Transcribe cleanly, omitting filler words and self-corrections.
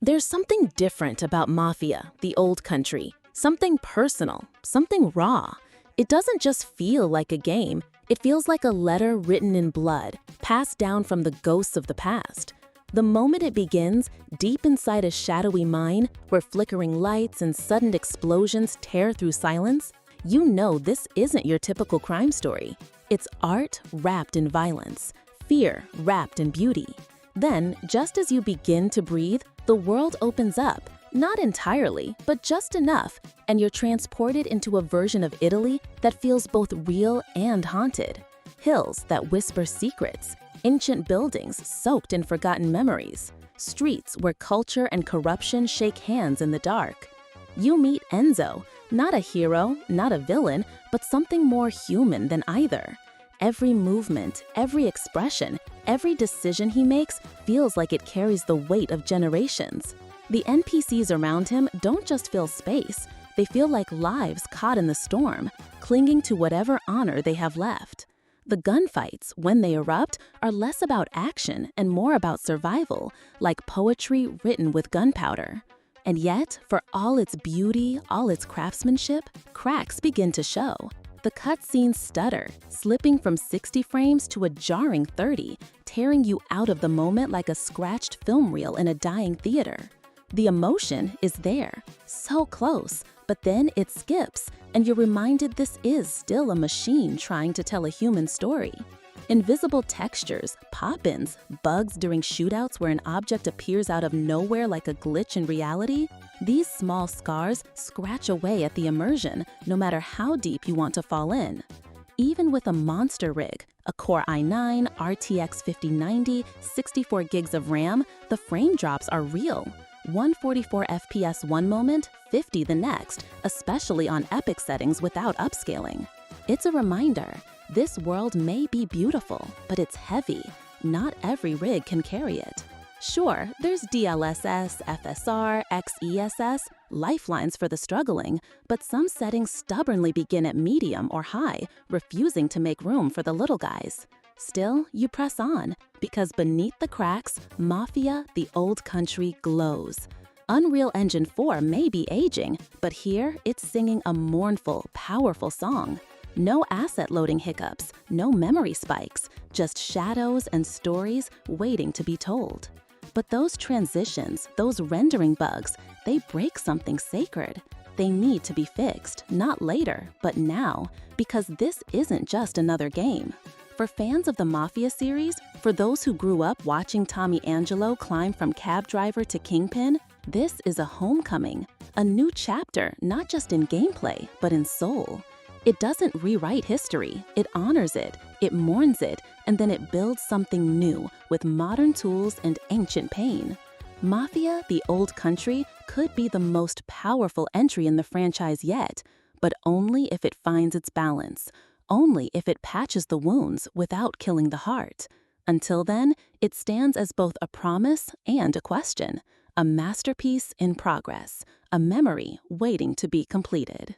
There's something different about Mafia, the old country. Something personal, something raw. It doesn't just feel like a game, it feels like a letter written in blood, passed down from the ghosts of the past. The moment it begins, deep inside a shadowy mine, where flickering lights and sudden explosions tear through silence, you know this isn't your typical crime story. It's art wrapped in violence, fear wrapped in beauty. Then, just as you begin to breathe, the world opens up, not entirely, but just enough, and you're transported into a version of Italy that feels both real and haunted. Hills that whisper secrets, ancient buildings soaked in forgotten memories, streets where culture and corruption shake hands in the dark. You meet Enzo, not a hero, not a villain, but something more human than either. Every movement, every expression, every decision he makes feels like it carries the weight of generations. The NPCs around him don't just fill space, they feel like lives caught in the storm, clinging to whatever honor they have left. The gunfights, when they erupt, are less about action and more about survival, like poetry written with gunpowder. And yet, for all its beauty, all its craftsmanship, cracks begin to show. The cutscenes stutter, slipping from 60 frames to a jarring 30, tearing you out of the moment like a scratched film reel in a dying theater. The emotion is there, so close, but then it skips, and you're reminded this is still a machine trying to tell a human story. Invisible textures, pop-ins, bugs during shootouts where an object appears out of nowhere like a glitch in reality, these small scars scratch away at the immersion, no matter how deep you want to fall in. Even with a monster rig, a Core i9, RTX 5090, 64 gigs of RAM, the frame drops are real. 144 FPS one moment, 50 the next, especially on epic settings without upscaling. It's a reminder, this world may be beautiful, but it's heavy. Not every rig can carry it. Sure, there's DLSS, FSR, XESS, lifelines for the struggling, but some settings stubbornly begin at medium or high, refusing to make room for the little guys. Still, you press on, because beneath the cracks, Mafia, the old country, glows. Unreal Engine 4 may be aging, but here it's singing a mournful, powerful song. No asset loading hiccups, no memory spikes, just shadows and stories waiting to be told. But those transitions, those rendering bugs, they break something sacred. They need to be fixed, not later, but now, because this isn't just another game. For fans of the Mafia series, for those who grew up watching Tommy Angelo climb from cab driver to kingpin, this is a homecoming, a new chapter not just in gameplay, but in soul. It doesn't rewrite history, it honors it, it mourns it, and then it builds something new with modern tools and ancient pain. Mafia, the old country, could be the most powerful entry in the franchise yet, but only if it finds its balance. Only if it patches the wounds without killing the heart. Until then, it stands as both a promise and a question, a masterpiece in progress, a memory waiting to be completed.